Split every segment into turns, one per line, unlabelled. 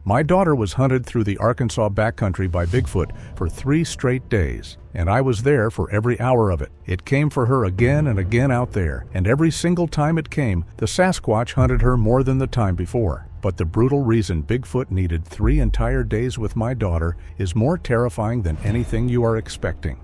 My daughter was hunted through the Arkansas backcountry by Bigfoot for 3 straight days, and I was there for every hour of it. It came for her again and again out there, and every single time it came, the Sasquatch hunted her more than the time before. But the brutal reason Bigfoot needed 3 entire days with my daughter is more terrifying than anything you are expecting.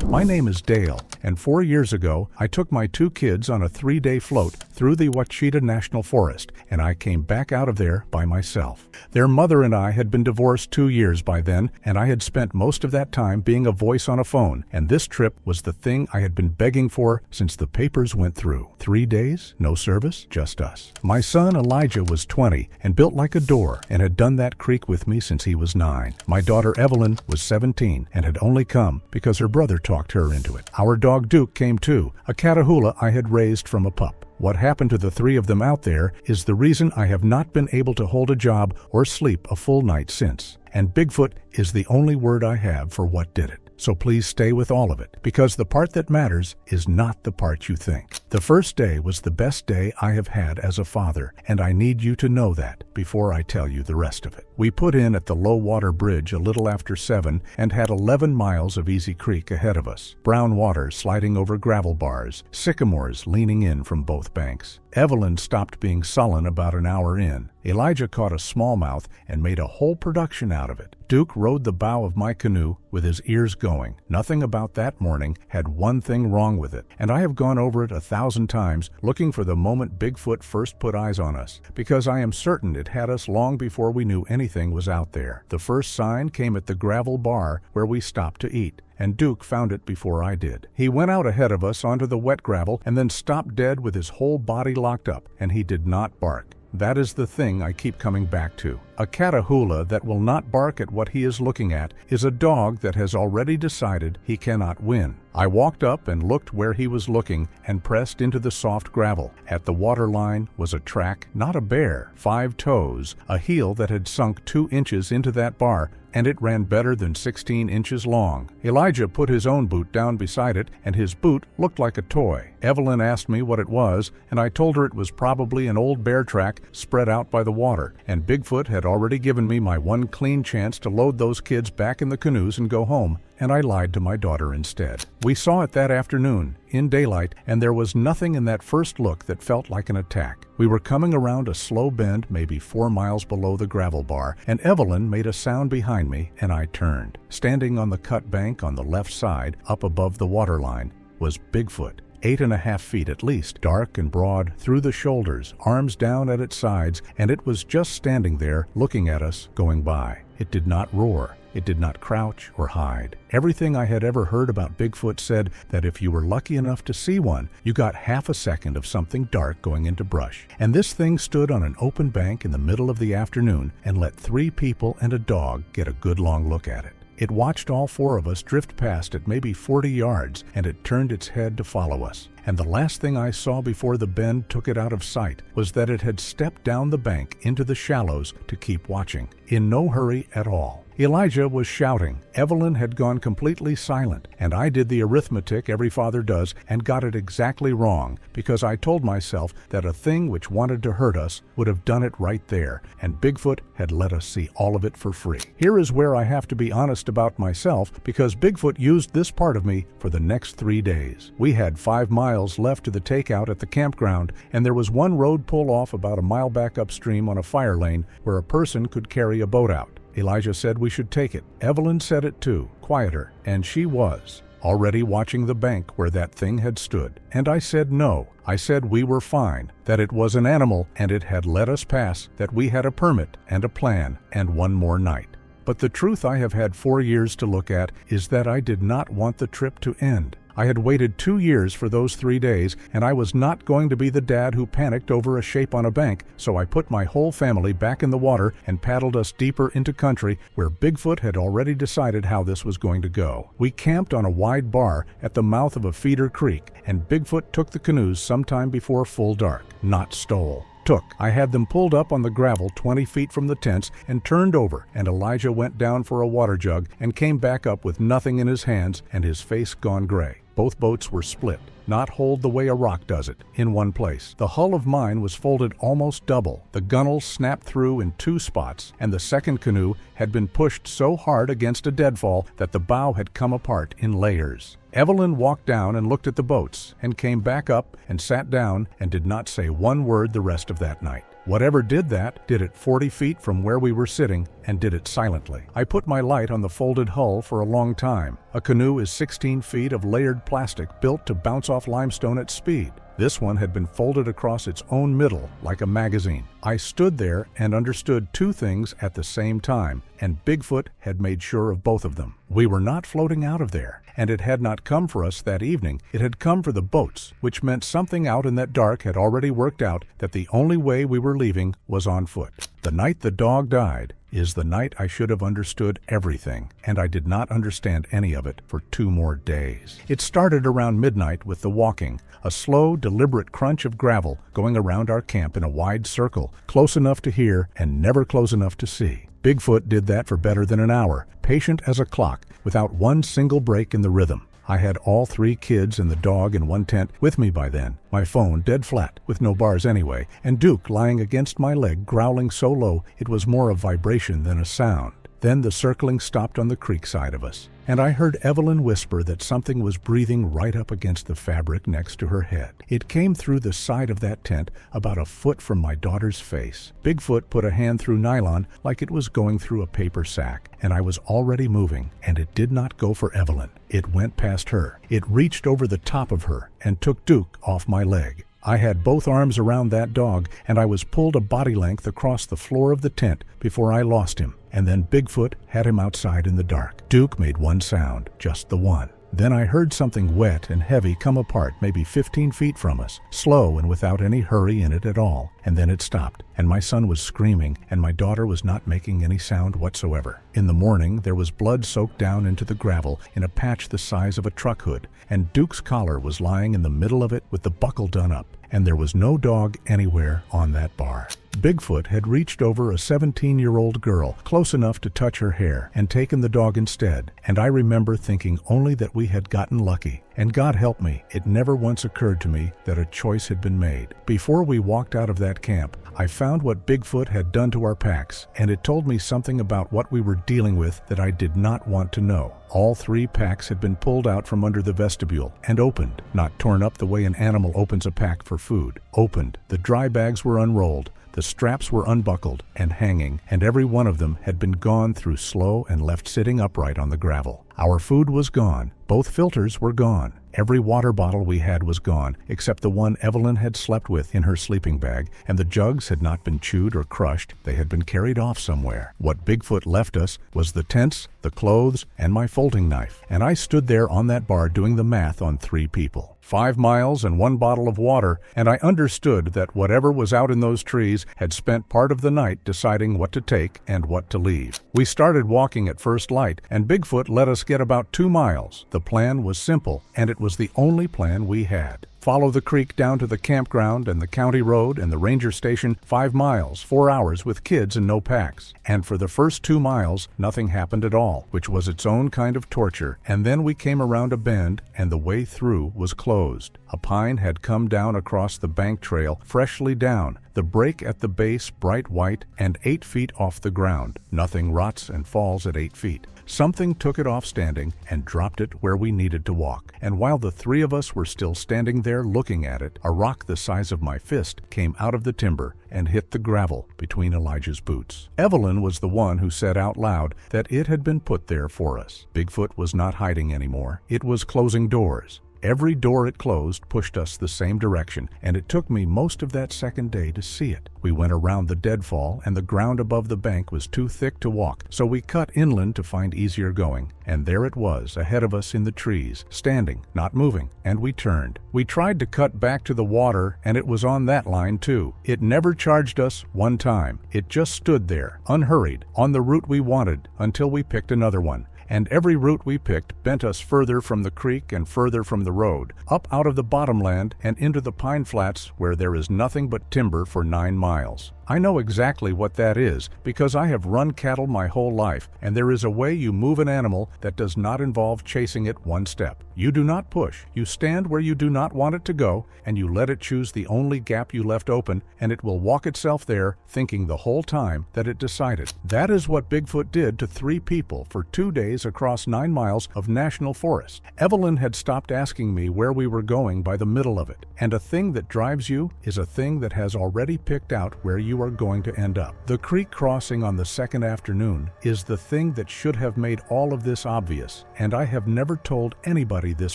My name is Dale, and 4 years ago, I took my 2 kids on a 3-day float through the Ouachita National Forest, and I came back out of there by myself. Their mother and I had been divorced 2 years by then, and I had spent most of that time being a voice on a phone, and this trip was the thing I had been begging for since the papers went through. 3 days, no service, just us. My son Elijah was 20 and built like a door and had done that creek with me since he was 9. My daughter Evelyn was 17 and had only come because her brother talked her into it. Our dog Duke came too, a Catahoula I had raised from a pup. What happened to the 3 of them out there is the reason I have not been able to hold a job or sleep a full night since. And Bigfoot is the only word I have for what did it. So please stay with all of it, because the part that matters is not the part you think. The first day was the best day I have had as a father, and I need you to know that before I tell you the rest of it. We put in at the low water bridge a little after 7 and had 11 miles of easy creek ahead of us. Brown water sliding over gravel bars, sycamores leaning in from both banks. Evelyn stopped being sullen about an hour in. Elijah caught a smallmouth and made a whole production out of it. Duke rode the bow of my canoe with his ears going. Nothing about that morning had one thing wrong with it, and I have gone over it 1,000 times looking for the moment Bigfoot first put eyes on us, because I am certain it had us long before we knew anything was out there. The first sign came at the gravel bar where we stopped to eat, and Duke found it before I did. He went out ahead of us onto the wet gravel and then stopped dead with his whole body locked up, and he did not bark. That is the thing I keep coming back to. A Catahoula that will not bark at what he is looking at is a dog that has already decided he cannot win. I walked up and looked where he was looking and pressed into the soft gravel. At the waterline was a track, not a bear, 5 toes, a heel that had sunk 2 inches into that bar, and it ran better than 16 inches long. Elijah put his own boot down beside it, and his boot looked like a toy. Evelyn asked me what it was, and I told her it was probably an old bear track spread out by the water, and Bigfoot had already given me my one clean chance to load those kids back in the canoes and go home, and I lied to my daughter instead. We saw it that afternoon, in daylight, and there was nothing in that first look that felt like an attack. We were coming around a slow bend maybe 4 miles below the gravel bar, and Evelyn made a sound behind me, and I turned. Standing on the cut bank on the left side, up above the waterline, was Bigfoot. 8.5 feet at least, dark and broad through the shoulders, arms down at its sides, and it was just standing there looking at us going by. It did not roar. It did not crouch or hide. Everything I had ever heard about Bigfoot said that if you were lucky enough to see one, you got half a second of something dark going into brush. And this thing stood on an open bank in the middle of the afternoon and let 3 people and a dog get a good long look at it. It watched all 4 of us drift past at maybe 40 yards, and it turned its head to follow us. And the last thing I saw before the bend took it out of sight was that it had stepped down the bank into the shallows to keep watching, in no hurry at all. Elijah was shouting. Evelyn had gone completely silent, and I did the arithmetic every father does and got it exactly wrong, because I told myself that a thing which wanted to hurt us would have done it right there, and Bigfoot had let us see all of it for free. Here is where I have to be honest about myself, because Bigfoot used this part of me for the next 3 days. We had 5 miles left to the takeout at the campground, and there was one road pull-off about a mile back upstream on a fire lane where a person could carry a boat out. Elijah said we should take it. Evelyn said it too, quieter, and she was, already watching the bank where that thing had stood. And I said no. I said we were fine, that it was an animal and it had let us pass, that we had a permit and a plan and one more night. But the truth I have had 4 years to look at is that I did not want the trip to end. I had waited 2 years for those 3 days, and I was not going to be the dad who panicked over a shape on a bank, so I put my whole family back in the water and paddled us deeper into country where Bigfoot had already decided how this was going to go. We camped on a wide bar at the mouth of a feeder creek, and Bigfoot took the canoes sometime before full dark. Not stole. Took. I had them pulled up on the gravel 20 feet from the tents and turned over, and Elijah went down for a water jug and came back up with nothing in his hands and his face gone gray. Both boats were split, not hold the way a rock does it, in one place. The hull of mine was folded almost double. The gunwale snapped through in 2 spots, and the second canoe had been pushed so hard against a deadfall that the bow had come apart in layers. Evelyn walked down and looked at the boats, and came back up and sat down and did not say one word the rest of that night. Whatever did that, did it 40 feet from where we were sitting, and did it silently. I put my light on the folded hull for a long time. A canoe is 16 feet of layered plastic built to bounce off limestone at speed. This one had been folded across its own middle like a magazine. I stood there and understood 2 things at the same time, and Bigfoot had made sure of both of them. We were not floating out of there, and it had not come for us that evening. It had come for the boats, which meant something out in that dark had already worked out that the only way we were leaving was on foot. The night the dog died is the night I should have understood everything, and I did not understand any of it for 2 more days. It started around midnight with the walking, a slow, deliberate crunch of gravel going around our camp in a wide circle, close enough to hear and never close enough to see. Bigfoot did that for better than an hour, patient as a clock, without one single break in the rhythm. I had all 3 kids and the dog in one tent with me by then, my phone dead flat, with no bars anyway, and Duke lying against my leg growling so low it was more a vibration than a sound. Then the circling stopped on the creek side of us, and I heard Evelyn whisper that something was breathing right up against the fabric next to her head. It came through the side of that tent about a foot from my daughter's face. Bigfoot put a hand through nylon like it was going through a paper sack, and I was already moving, and it did not go for Evelyn. It went past her. It reached over the top of her and took Duke off my leg. I had both arms around that dog, and I was pulled a body length across the floor of the tent before I lost him, and then Bigfoot had him outside in the dark. Duke made one sound, just the one. Then I heard something wet and heavy come apart maybe 15 feet from us, slow and without any hurry in it at all, and then it stopped, and my son was screaming, and my daughter was not making any sound whatsoever. In the morning, there was blood soaked down into the gravel in a patch the size of a truck hood, and Duke's collar was lying in the middle of it with the buckle done up, and there was no dog anywhere on that bar. Bigfoot had reached over a 17-year-old girl, close enough to touch her hair, and taken the dog instead, and I remember thinking only that we had gotten lucky. And God help me, it never once occurred to me that a choice had been made. Before we walked out of that camp, I found what Bigfoot had done to our packs, and it told me something about what we were dealing with that I did not want to know. All 3 packs had been pulled out from under the vestibule and opened, not torn up the way an animal opens a pack for food. Opened, the dry bags were unrolled, the straps were unbuckled and hanging, and every one of them had been gone through slow and left sitting upright on the gravel. Our food was gone. Both filters were gone. Every water bottle we had was gone, except the one Evelyn had slept with in her sleeping bag, and the jugs had not been chewed or crushed. They had been carried off somewhere. What Bigfoot left us was the tents, the clothes, and my folding knife, and I stood there on that bar doing the math on 3 people. 5 miles and 1 bottle of water, and I understood that whatever was out in those trees had spent part of the night deciding what to take and what to leave. We started walking at first light, and Bigfoot let us get about 2 miles. The plan was simple, and it was the only plan we had. Follow the creek down to the campground and the county road and the ranger station, 5 miles, 4 hours with kids and no packs. And for the first 2 miles, nothing happened at all, which was its own kind of torture. And then we came around a bend, and the way through was closed. A pine had come down across the bank trail, freshly down, the break at the base bright white and 8 feet off the ground. Nothing rots and falls at 8 feet. Something took it off standing and dropped it where we needed to walk. And while the 3 of us were still standing there looking at it, a rock the size of my fist came out of the timber and hit the gravel between Elijah's boots. Evelyn was the one who said out loud that it had been put there for us. Bigfoot was not hiding anymore. It was closing doors. Every door it closed pushed us the same direction, and it took me most of that second day to see it. We went around the deadfall, and the ground above the bank was too thick to walk, so we cut inland to find easier going. And there it was, ahead of us in the trees, standing, not moving, and we turned. We tried to cut back to the water, and it was on that line too. It never charged us one time. It just stood there, unhurried, on the route we wanted, until we picked another one. And every route we picked bent us further from the creek and further from the road, up out of the bottomland and into the pine flats where there is nothing but timber for 9 miles. I know exactly what that is because I have run cattle my whole life, and there is a way you move an animal that does not involve chasing it one step. You do not push. You stand where you do not want it to go, and you let it choose the only gap you left open, and it will walk itself there, thinking the whole time that it decided. That is what Bigfoot did to 3 people for 2 days across 9 miles of national forest. Evelyn had stopped asking me where we were going by the middle of it, and a thing that drives you is a thing that has already picked out where you are going to end up. The creek crossing on the second afternoon is the thing that should have made all of this obvious, and I have never told anybody this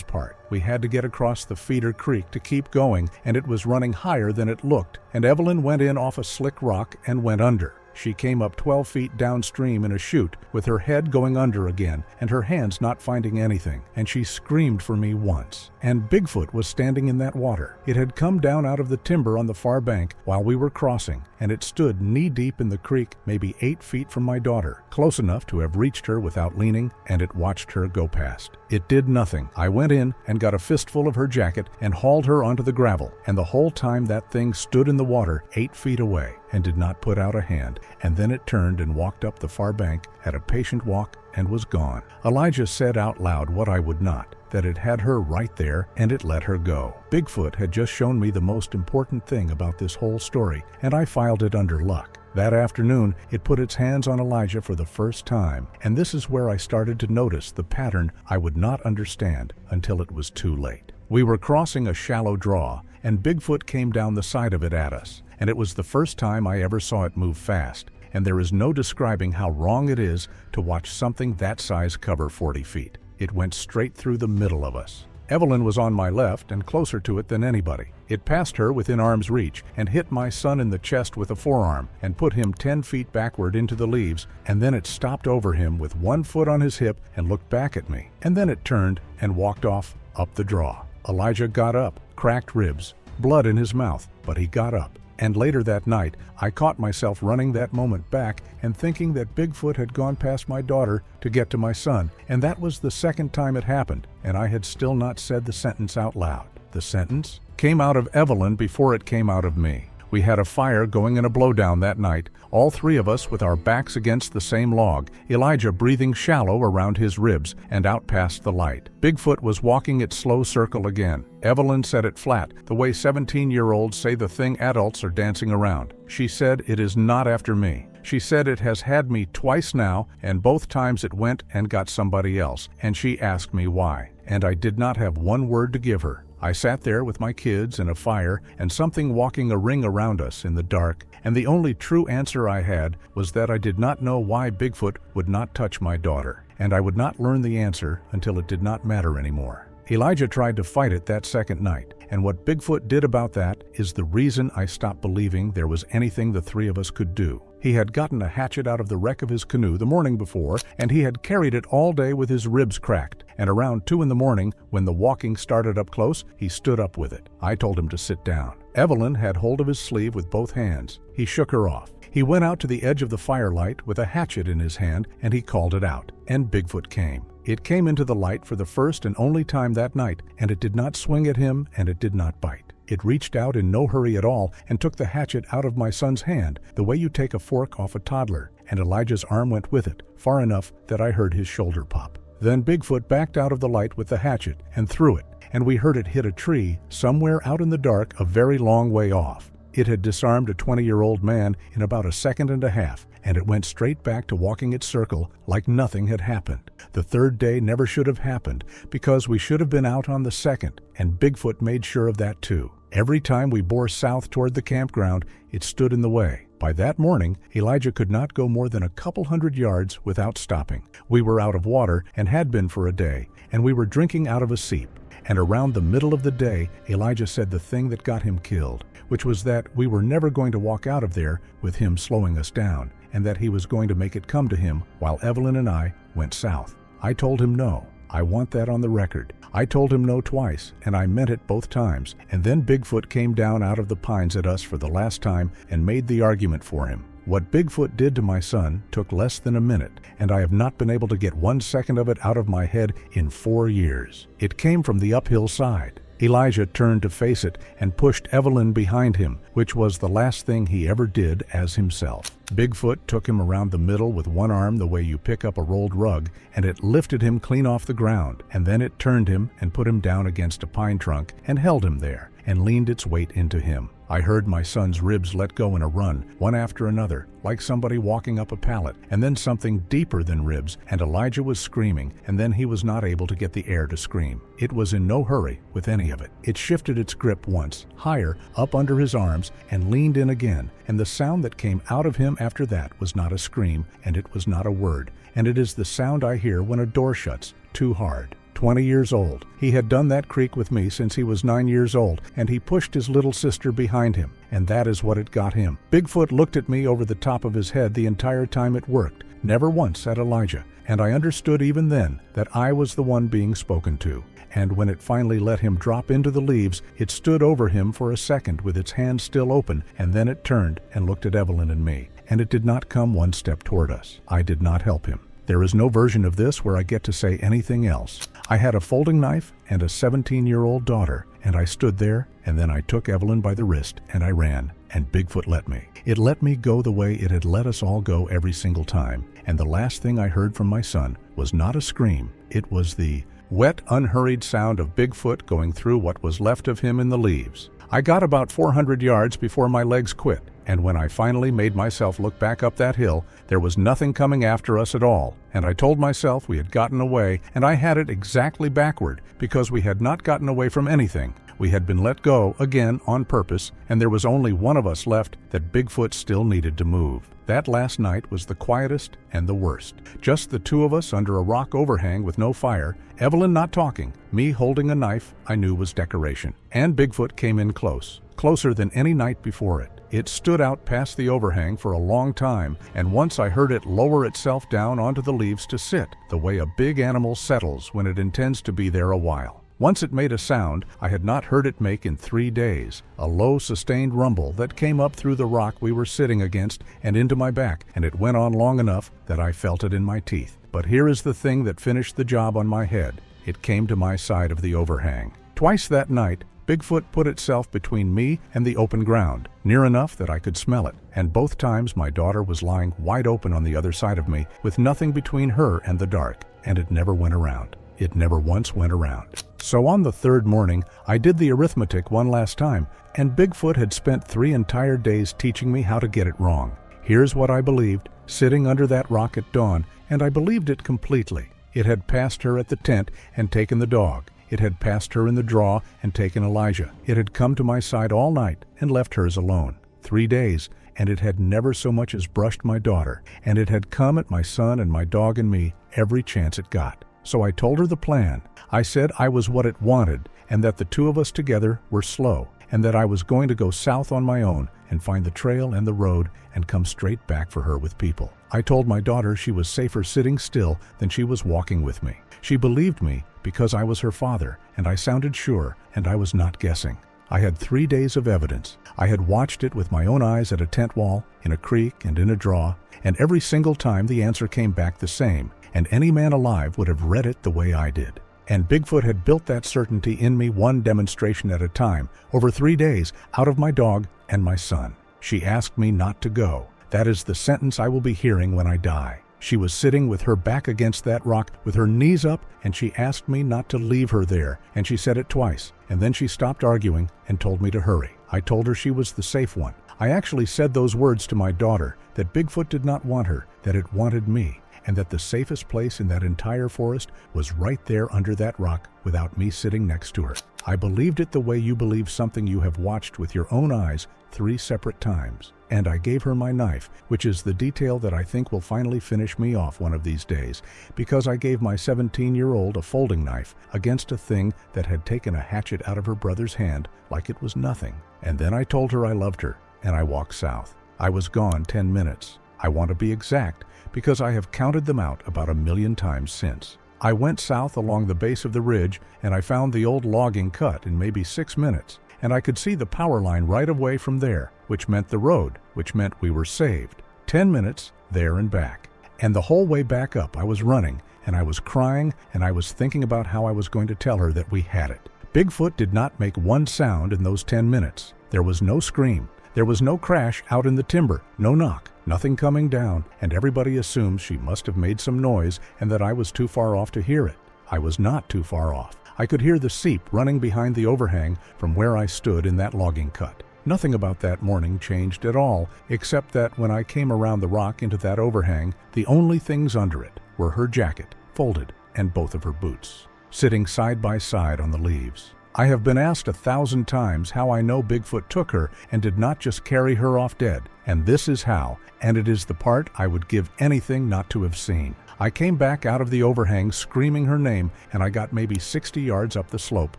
part. We had to get across the feeder creek to keep going, and it was running higher than it looked, and Evelyn went in off a slick rock and went under. She came up 12 feet downstream in a chute with her head going under again and her hands not finding anything, and she screamed for me once. And Bigfoot was standing in that water. It had come down out of the timber on the far bank while we were crossing, and it stood knee-deep in the creek, maybe 8 feet from my daughter, close enough to have reached her without leaning, and it watched her go past. It did nothing. I went in and got a fistful of her jacket and hauled her onto the gravel, and the whole time that thing stood in the water 8 feet away and did not put out a hand, and then it turned and walked up the far bank at a patient walk and was gone. Elijah said out loud what I would not, that it had her right there and it let her go. Bigfoot had just shown me the most important thing about this whole story, and I filed it under luck. That afternoon, it put its hands on Elijah for the first time, and this is where I started to notice the pattern I would not understand until it was too late. We were crossing a shallow draw, and Bigfoot came down the side of it at us, and it was the first time I ever saw it move fast, and there is no describing how wrong it is to watch something that size cover 40 feet. It went straight through the middle of us. Evelyn was on my left and closer to it than anybody. It passed her within arm's reach and hit my son in the chest with a forearm and put him 10 feet backward into the leaves, and then it stopped over him with 1 foot on his hip and looked back at me, and then it turned and walked off up the draw. Elijah got up, cracked ribs, blood in his mouth, but he got up. And later that night, I caught myself running that moment back and thinking that Bigfoot had gone past my daughter to get to my son, and that was the second time it happened, and I had still not said the sentence out loud. The sentence came out of Evelyn before it came out of me. We had a fire going in a blowdown that night, all 3 of us with our backs against the same log, Elijah breathing shallow around his ribs and out past the light. Bigfoot was walking its slow circle again. Evelyn said it flat, the way 17-year-olds say the thing adults are dancing around. She said it is not after me. She said it has had me twice now, and both times it went and got somebody else, and she asked me why. And I did not have 1 word to give her. I sat there with my kids and a fire and something walking a ring around us in the dark, and the only true answer I had was that I did not know why Bigfoot would not touch my daughter, and I would not learn the answer until it did not matter anymore. Elijah tried to fight it that second night, and what Bigfoot did about that is the reason I stopped believing there was anything the 3 of us could do. He had gotten a hatchet out of the wreck of his canoe the morning before, and he had carried it all day with his ribs cracked, and around 2 in the morning, when the walking started up close, he stood up with it. I told him to sit down. Evelyn had hold of his sleeve with both hands. He shook her off. He went out to the edge of the firelight with a hatchet in his hand, and he called it out, and Bigfoot came. It came into the light for the first and only time that night, and it did not swing at him, and it did not bite. It reached out in no hurry at all and took the hatchet out of my son's hand, the way you take a fork off a toddler, and Elijah's arm went with it, far enough that I heard his shoulder pop. Then Bigfoot backed out of the light with the hatchet and threw it, and we heard it hit a tree somewhere out in the dark a very long way off. It had disarmed a 20-year-old man in about a second and a half, and it went straight back to walking its circle like nothing had happened. The 3rd day never should have happened because we should have been out on the 2nd, and Bigfoot made sure of that too. Every time we bore south toward the campground, it stood in the way. By that morning, Elijah could not go more than a couple 100 yards without stopping. We were out of water and had been for a day, and we were drinking out of a seep. And around the middle of the day, Elijah said the thing that got him killed, which was that we were never going to walk out of there with him slowing us down, and that he was going to make it come to him while Evelyn and I went south. I told him no. I want that on the record. I told him no twice, and I meant it both times, and then Bigfoot came down out of the pines at us for the last time and made the argument for him. What Bigfoot did to my son took less than a minute, and I have not been able to get 1 second of it out of my head in 4 years. It came from the uphill side. Elijah turned to face it and pushed Evelyn behind him, which was the last thing he ever did as himself. Bigfoot took him around the middle with one arm the way you pick up a rolled rug, and it lifted him clean off the ground, and then it turned him and put him down against a pine trunk and held him there and leaned its weight into him. I heard my son's ribs let go in a run, one after another, like somebody walking up a pallet, and then something deeper than ribs, and Elijah was screaming, and then he was not able to get the air to scream. It was in no hurry with any of it. It shifted its grip once, higher, up under his arms, and leaned in again, and the sound that came out of him after that was not a scream, and it was not a word, and it is the sound I hear when a door shuts too hard. 20 years old. He had done that creek with me since he was 9 years old, and he pushed his little sister behind him, and that is what it got him. Bigfoot looked at me over the top of his head the entire time it worked, never once at Elijah, and I understood even then that I was the one being spoken to. And when it finally let him drop into the leaves, it stood over him for a second with its hands still open, and then it turned and looked at Evelyn and me, and it did not come one step toward us. I did not help him. There is no version of this where I get to say anything else. I had a folding knife and a 17-year-old daughter, and I stood there, and then I took Evelyn by the wrist, and I ran, and Bigfoot let me. It let me go the way it had let us all go every single time, and the last thing I heard from my son was not a scream. It was the wet, unhurried sound of Bigfoot going through what was left of him in the leaves. I got about 400 yards before my legs quit, and when I finally made myself look back up that hill, there was nothing coming after us at all, and I told myself we had gotten away, and I had it exactly backward, because we had not gotten away from anything. We had been let go, again, on purpose, and there was only one of us left that Bigfoot still needed to move. That last night was the quietest and the worst. Just the two of us under a rock overhang with no fire, Evelyn not talking, me holding a knife I knew was decoration. And Bigfoot came in close, closer than any night before it. It stood out past the overhang for a long time, and once I heard it lower itself down onto the leaves to sit, the way a big animal settles when it intends to be there a while. Once it made a sound I had not heard it make in 3 days, a low, sustained rumble that came up through the rock we were sitting against and into my back, and it went on long enough that I felt it in my teeth. But here is the thing that finished the job on my head. It came to my side of the overhang. Twice that night, Bigfoot put itself between me and the open ground, near enough that I could smell it, and both times my daughter was lying wide open on the other side of me, with nothing between her and the dark, and it never went around. It never once went around. So on the third morning, I did the arithmetic one last time, and Bigfoot had spent 3 entire days teaching me how to get it wrong. Here's what I believed, sitting under that rock at dawn, and I believed it completely. It had passed her at the tent and taken the dog. It had passed her in the draw and taken Elijah. It had come to my side all night and left hers alone. 3 days, and it had never so much as brushed my daughter, and it had come at my son and my dog and me every chance it got. So I told her the plan. I said I was what it wanted, and that the two of us together were slow, and that I was going to go south on my own and find the trail and the road and come straight back for her with people. I told my daughter she was safer sitting still than she was walking with me. She believed me because I was her father, and I sounded sure, and I was not guessing. I had 3 days of evidence. I had watched it with my own eyes at a tent wall, in a creek, and in a draw, and every single time the answer came back the same, and any man alive would have read it the way I did. And Bigfoot had built that certainty in me one demonstration at a time, over 3 days, out of my dog and my son. She asked me not to go. That is the sentence I will be hearing when I die. She was sitting with her back against that rock, with her knees up, and she asked me not to leave her there, and she said it twice, and then she stopped arguing and told me to hurry. I told her she was the safe one. I actually said those words to my daughter, that Bigfoot did not want her, that it wanted me, and that the safest place in that entire forest was right there under that rock without me sitting next to her. I believed it the way you believe something you have watched with your own eyes 3 separate times. And I gave her my knife, which is the detail that I think will finally finish me off one of these days, because I gave my 17-year-old a folding knife against a thing that had taken a hatchet out of her brother's hand like it was nothing. And then I told her I loved her, and I walked south. I was gone 10 minutes. I want to be exact, because I have counted them out about 1,000,000 times since. I went south along the base of the ridge, and I found the old logging cut in maybe 6 minutes, and I could see the power line right away from there, which meant the road, which meant we were saved. 10 minutes, there and back. And the whole way back up I was running, and I was crying, and I was thinking about how I was going to tell her that we had it. Bigfoot did not make one sound in those 10 minutes. There was no scream. There was no crash out in the timber, no knock, nothing coming down, and everybody assumed she must have made some noise and that I was too far off to hear it. I was not too far off. I could hear the seep running behind the overhang from where I stood in that logging cut. Nothing about that morning changed at all, except that when I came around the rock into that overhang, the only things under it were her jacket, folded, and both of her boots, sitting side by side on the leaves. I have been asked 1,000 times how I know Bigfoot took her and did not just carry her off dead, and this is how, and it is the part I would give anything not to have seen. I came back out of the overhang screaming her name, and I got maybe 60 yards up the slope,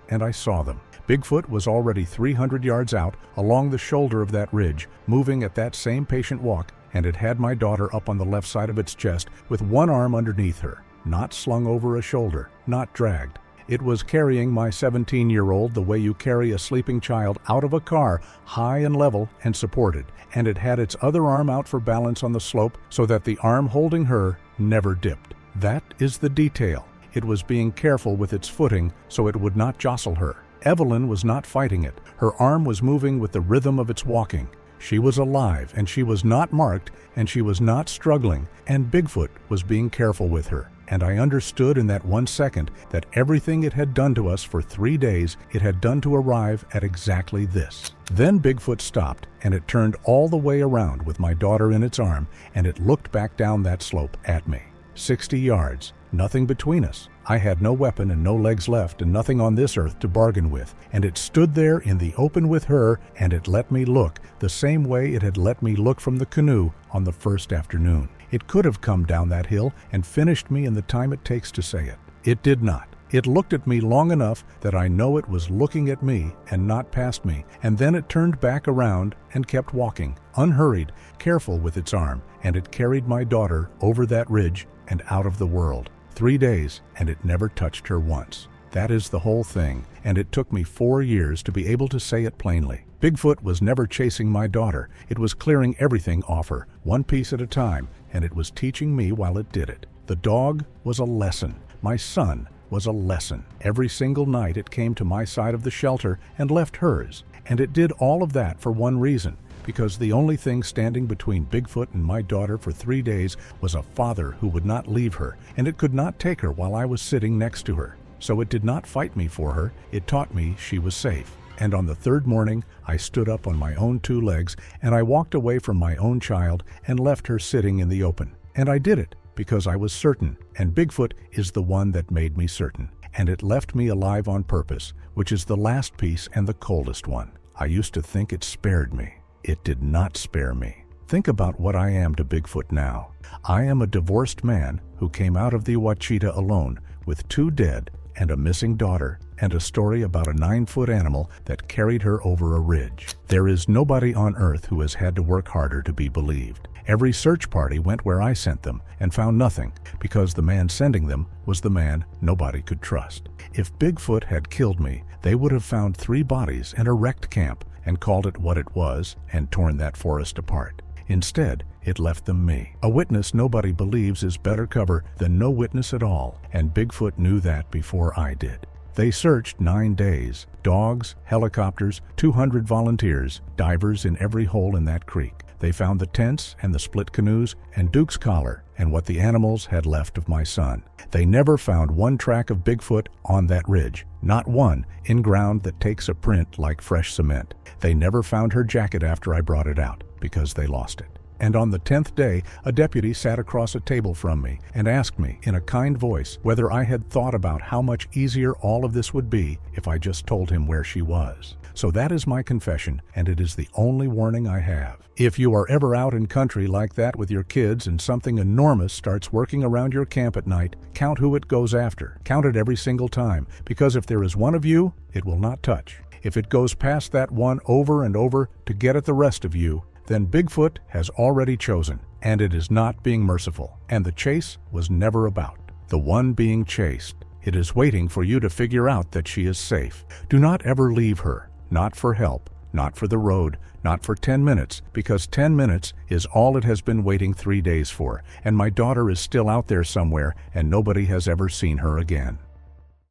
and I saw them. Bigfoot was already 300 yards out along the shoulder of that ridge, moving at that same patient walk, and it had my daughter up on the left side of its chest with one arm underneath her, not slung over a shoulder, not dragged. It was carrying my 17-year-old the way you carry a sleeping child out of a car, high and level and supported, and it had its other arm out for balance on the slope so that the arm holding her never dipped. That is the detail. It was being careful with its footing so it would not jostle her. Evelyn was not fighting it. Her arm was moving with the rhythm of its walking. She was alive, and she was not marked, and she was not struggling, and Bigfoot was being careful with her. And I understood in that 1 second that everything it had done to us for 3 days, it had done to arrive at exactly this. Then Bigfoot stopped, and it turned all the way around with my daughter in its arm, and it looked back down that slope at me. 60 yards, nothing between us. I had no weapon and no legs left and nothing on this earth to bargain with, and it stood there in the open with her, and it let me look the same way it had let me look from the canoe on the first afternoon. It could have come down that hill and finished me in the time it takes to say it. It did not. It looked at me long enough that I know it was looking at me and not past me, and then it turned back around and kept walking, unhurried, careful with its arm, and it carried my daughter over that ridge and out of the world. 3 days, and it never touched her once. That is the whole thing, and it took me 4 years to be able to say it plainly. Bigfoot was never chasing my daughter. It was clearing everything off her, one piece at a time, and it was teaching me while it did it. The dog was a lesson. My son was a lesson. Every single night it came to my side of the shelter and left hers, and it did all of that for one reason, because the only thing standing between Bigfoot and my daughter for 3 days was a father who would not leave her, and it could not take her while I was sitting next to her. So it did not fight me for her. It taught me she was safe. And on the 3rd morning, I stood up on my own 2 legs, and I walked away from my own child and left her sitting in the open. And I did it because I was certain, and Bigfoot is the one that made me certain. And it left me alive on purpose, which is the last piece and the coldest one. I used to think it spared me. It did not spare me. Think about what I am to Bigfoot now. I am a divorced man who came out of the Ouachita alone with 2 dead and a missing daughter, and a story about a 9-foot animal that carried her over a ridge. There is nobody on earth who has had to work harder to be believed. Every search party went where I sent them and found nothing, because the man sending them was the man nobody could trust. If Bigfoot had killed me, they would have found 3 bodies and a wrecked camp and called it what it was and torn that forest apart. Instead, it left them me. A witness nobody believes is better cover than no witness at all, and Bigfoot knew that before I did. They searched 9 days. Dogs, helicopters, 200 volunteers, divers in every hole in that creek. They found the tents and the split canoes and Duke's collar and what the animals had left of my son. They never found one track of Bigfoot on that ridge, not one in ground that takes a print like fresh cement. They never found her jacket after I brought it out, because they lost it. And on the 10th day, a deputy sat across a table from me and asked me in a kind voice whether I had thought about how much easier all of this would be if I just told him where she was. So that is my confession, and it is the only warning I have. If you are ever out in country like that with your kids and something enormous starts working around your camp at night, count who it goes after. Count it every single time, because if there is one of you, it will not touch. If it goes past that one over and over to get at the rest of you, then Bigfoot has already chosen, and it is not being merciful, and the chase was never about the one being chased. It is waiting for you to figure out that she is safe. Do not ever leave her, not for help, not for the road, not for 10 minutes, because 10 minutes is all it has been waiting 3 days for, and my daughter is still out there somewhere, and nobody has ever seen her again.